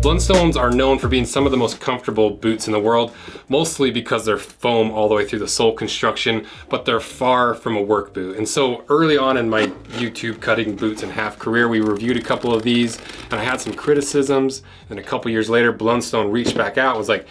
Blundstones are known for being some of the most comfortable boots in the world, mostly because they're foam all the way through the sole construction, but they're far from a work boot. And so early on in my YouTube cutting boots in half career, we reviewed a couple of these and I had some criticisms. And a couple years later, Blundstone reached back out and was like,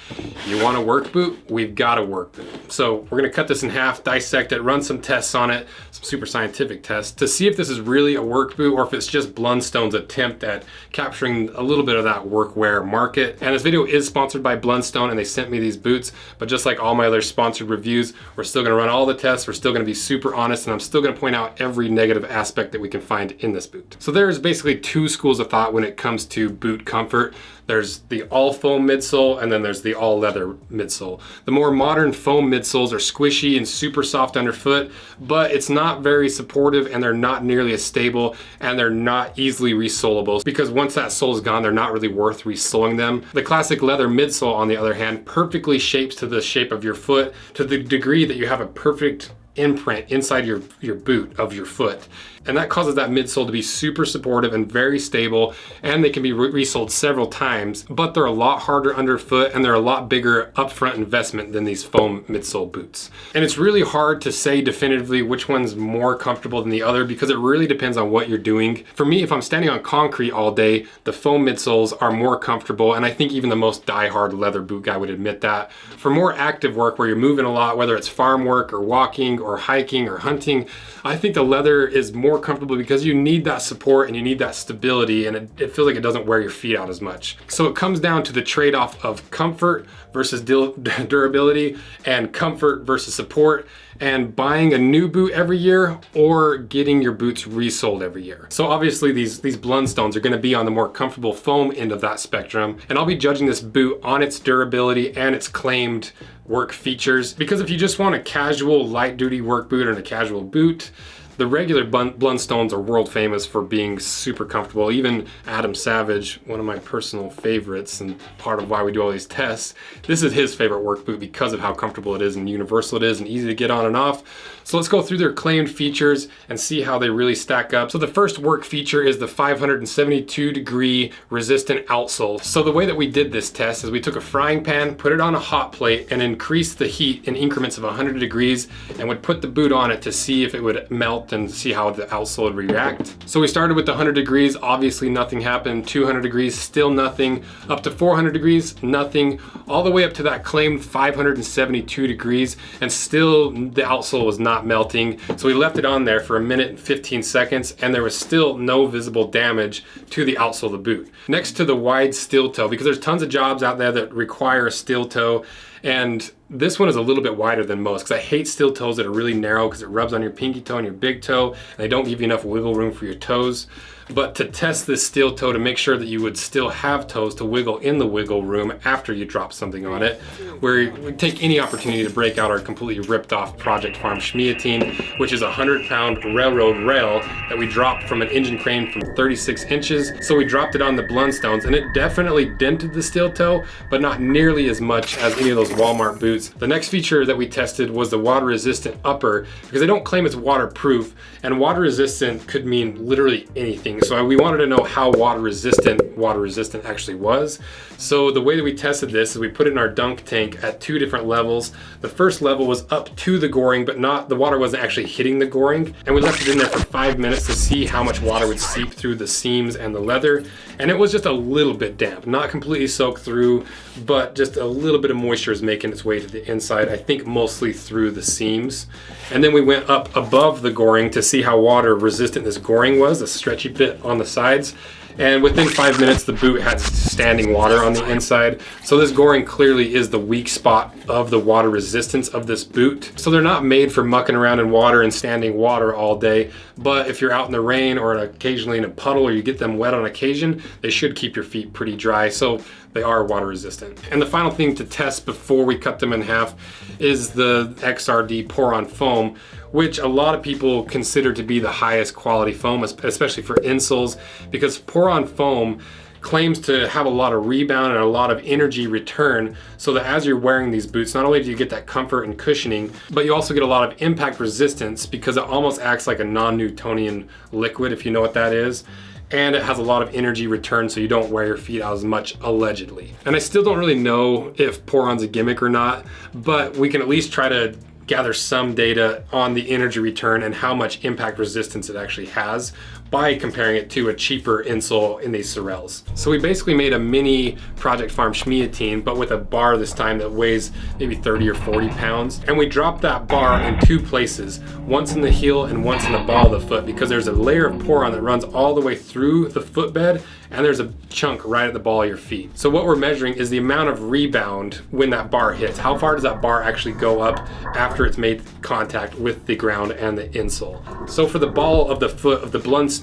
you want a work boot? We've got a work boot. So we're gonna cut this in half, dissect it, run some tests on it, some super scientific tests to see if this is really a work boot or if it's just Blundstone's attempt at capturing a little bit of that workwear market. And this video is sponsored by Blundstone and they sent me these boots, but just like all my other sponsored reviews, we're still gonna run all the tests, we're still gonna be super honest, and I'm still gonna point out every negative aspect that we can find in this boot. So there's basically two schools of thought when it comes to boot comfort. There's the all foam midsole and then there's the all leather midsole. The more modern foam midsoles are squishy and super soft underfoot, but it's not very supportive and they're not nearly as stable and they're not easily resolable because once that sole is gone, they're not really worth resoling them. The classic leather midsole, on the other hand, perfectly shapes to the shape of your foot to the degree that you have a perfect imprint inside your boot of your foot. And that causes that midsole to be super supportive and very stable, and they can be resoled several times, but they're a lot harder underfoot and they're a lot bigger upfront investment than these foam midsole boots. And it's really hard to say definitively which one's more comfortable than the other because it really depends on what you're doing. For me, if I'm standing on concrete all day, the foam midsoles are more comfortable, and I think even the most die-hard leather boot guy would admit that. For more active work where you're moving a lot, whether it's farm work or walking or hiking or hunting, I think the leather is more comfortable because you need that support and you need that stability, and it feels like it doesn't wear your feet out as much. So it comes down to the trade-off of comfort versus durability and comfort versus support, and buying a new boot every year or getting your boots resoled every year. So obviously these Blundstones are gonna be on the more comfortable foam end of that spectrum, and I'll be judging this boot on its durability and its claimed work features, because if you just want a casual light duty work boot and a casual boot, the regular Blundstones are world famous for being super comfortable. Even Adam Savage, one of my personal favorites and part of why we do all these tests, this is his favorite work boot because of how comfortable it is and universal it is and easy to get on and off. So let's go through their claimed features and see how they really stack up. So the first work feature is the 572 degree resistant outsole. So the way that we did this test is we took a frying pan, put it on a hot plate, and increased the heat in increments of 100 degrees and would put the boot on it to see if it would melt and see how the outsole would react. So we started with the 100 degrees, obviously nothing happened. 200 degrees, still nothing. Up to 400 degrees, nothing. All the way up to that claimed 572 degrees, and still the outsole was not melting. So we left it on there for 1 minute and 15 seconds, and there was still no visible damage to the outsole of the boot. Next to the wide steel toe, because there's tons of jobs out there that require a steel toe, and this one is a little bit wider than most because I hate steel toes that are really narrow because it rubs on your pinky toe and your big toe and they don't give you enough wiggle room for your toes. But to test this steel toe to make sure that you would still have toes to wiggle in the wiggle room after you drop something on it, where we take any opportunity to break out our completely ripped off Project Farm Schmiatine, which is a 100-pound railroad rail that we dropped from an engine crane from 36 inches. So we dropped it on the Blundstones and it definitely dented the steel toe, but not nearly as much as any of those Walmart boots. The next feature that we tested was the water resistant upper, because they don't claim it's waterproof, and water resistant could mean literally anything. So we wanted to know how water resistant actually was. So the way that we tested this is we put it in our dunk tank at 2 different levels. The first level was up to the goring, but the water wasn't actually hitting the goring. And we left it in there for 5 minutes to see how much water would seep through the seams and the leather. And it was just a little bit damp, not completely soaked through, but just a little bit of moisture is making its way to the inside, I think mostly through the seams. And then we went up above the goring to see how water resistant this goring was, the stretchy bit on the sides. And within 5 minutes, the boot had standing water on the inside. So this goring clearly is the weak spot of the water resistance of this boot. So they're not made for mucking around in water and standing water all day. But if you're out in the rain or occasionally in a puddle or you get them wet on occasion, they should keep your feet pretty dry. So they are water resistant. And the final thing to test before we cut them in half is the XRD pour-on foam, which a lot of people consider to be the highest quality foam, especially for insoles, because pour-on foam claims to have a lot of rebound and a lot of energy return, so that as you're wearing these boots, not only do you get that comfort and cushioning, but you also get a lot of impact resistance because it almost acts like a non-Newtonian liquid, if you know what that is. And it has a lot of energy return, so you don't wear your feet out as much, allegedly. And I still don't really know if Poron's a gimmick or not, but we can at least try to gather some data on the energy return and how much impact resistance it actually has by comparing it to a cheaper insole in these Sorels. So we basically made a mini Project Farm schmiatine, but with a bar this time that weighs maybe 30 or 40 pounds. And we dropped that bar in two places, once in the heel and once in the ball of the foot, because there's a layer of poron that runs all the way through the footbed, and there's a chunk right at the ball of your feet. So what we're measuring is the amount of rebound when that bar hits. How far does that bar actually go up after it's made contact with the ground and the insole? So for the ball of the foot of the Blundstones,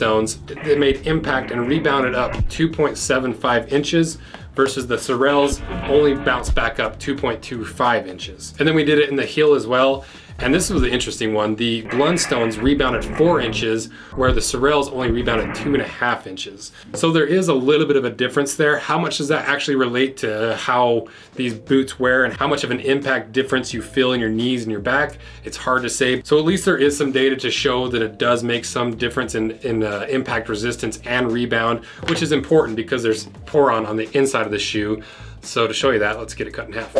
it made impact and rebounded up 2.75 inches versus the Sorels only bounced back up 2.25 inches. And then we did it in the heel as well. And this was the interesting one. The Blundstones rebounded 4 inches, where the Sorels only rebounded 2.5 inches. So there is a little bit of a difference there. How much does that actually relate to how these boots wear and how much of an impact difference you feel in your knees and your back? It's hard to say. So at least there is some data to show that it does make some difference in impact resistance and rebound, which is important because there's poron on the inside of the shoe. So to show you that, let's get it cut in half.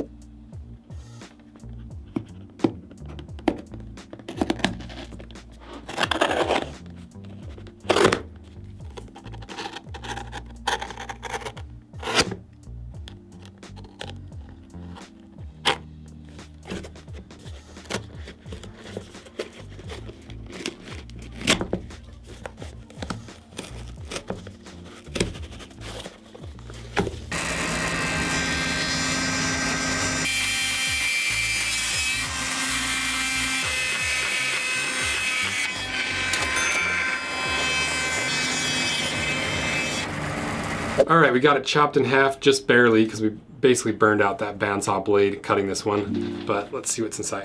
All right, we got it chopped in half just barely because we basically burned out that bandsaw blade cutting this one, but let's see what's inside.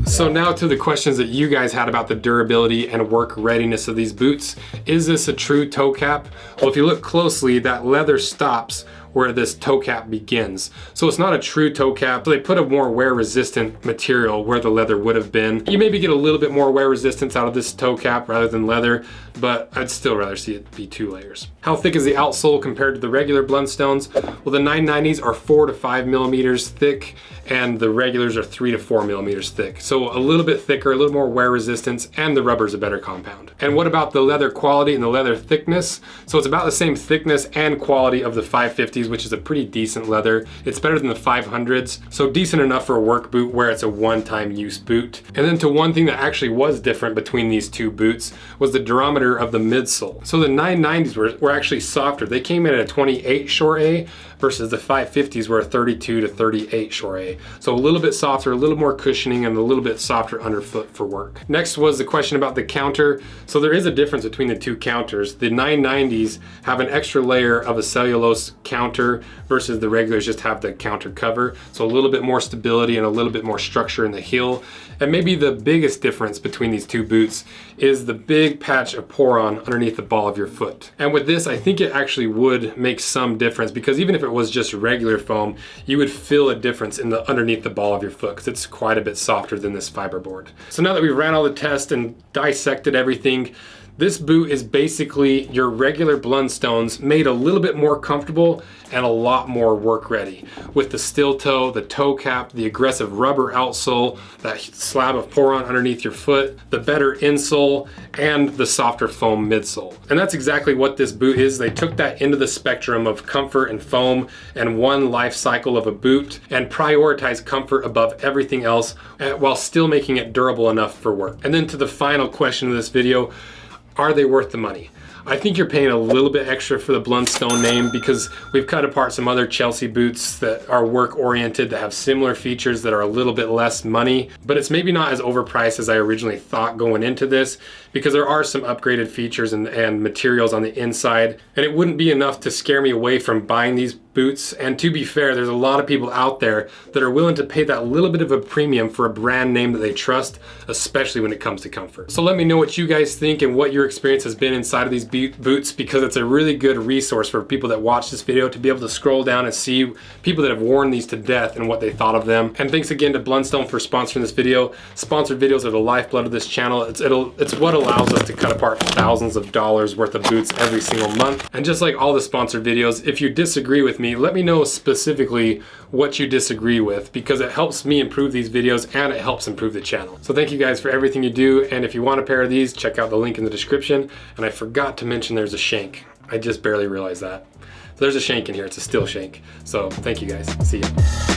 So now to the questions that you guys had about the durability and work readiness of these boots. Is this a true toe cap? Well, if you look closely, that leather stops where this toe cap begins. So it's not a true toe cap. So they put a more wear resistant material where the leather would have been. You maybe get a little bit more wear resistance out of this toe cap rather than leather, but I'd still rather see it be 2 layers. How thick is the outsole compared to the regular Blundstones? Well, the 990s are 4 to 5 millimeters thick, and the regulars are 3 to 4 millimeters thick. So a little bit thicker, a little more wear resistance, and the rubber's a better compound. And what about the leather quality and the leather thickness? So it's about the same thickness and quality of the 550s, which is a pretty decent leather. It's better than the 500s, so decent enough for a work boot where it's a one-time use boot. And then to one thing that actually was different between these two boots was the durometer of the midsole. So the 990s were actually softer. They came in at a 28 short A versus the 550s were a 32 to 38 short A. So a little bit softer, a little more cushioning, and a little bit softer underfoot for work. Next was the question about the counter. So there is a difference between the two counters. The 990s have an extra layer of a cellulose counter versus the regulars just have the counter cover. So a little bit more stability and a little bit more structure in the heel. And maybe the biggest difference between these two boots is the big patch of poron underneath the ball of your foot. And with this, I think it actually would make some difference, because even if it was just regular foam, you would feel a difference in the underneath the ball of your foot because it's quite a bit softer than this fiberboard. So now that we've ran all the tests and dissected everything, this boot is basically your regular Blundstones made a little bit more comfortable and a lot more work ready. With the steel toe, the toe cap, the aggressive rubber outsole, that slab of poron underneath your foot, the better insole, and the softer foam midsole. And that's exactly what this boot is. They took that into the spectrum of comfort and foam and one life cycle of a boot and prioritized comfort above everything else while still making it durable enough for work. And then to the final question of this video, are they worth the money? I think you're paying a little bit extra for the Blundstone name because we've cut apart some other Chelsea boots that are work oriented that have similar features that are a little bit less money, but it's maybe not as overpriced as I originally thought going into this, because there are some upgraded features and materials on the inside, and it wouldn't be enough to scare me away from buying these boots, and to be fair, there's a lot of people out there that are willing to pay that little bit of a premium for a brand name that they trust, especially when it comes to comfort. So let me know what you guys think and what your experience has been inside of these boots, because it's a really good resource for people that watch this video to be able to scroll down and see people that have worn these to death and what they thought of them. And thanks again to Blundstone for sponsoring this video. Sponsored videos are the lifeblood of this channel. It's what allows us to cut apart thousands of dollars worth of boots every single month. And just like all the sponsored videos, if you disagree with me, let me know specifically what you disagree with, because it helps me improve these videos and it helps improve the channel. So thank you guys for everything you do, and if you want a pair of these, check out the link in the description. And I forgot to mention there's a shank. I just barely realized that. So there's a shank in here, it's a steel shank. So thank you guys, see ya.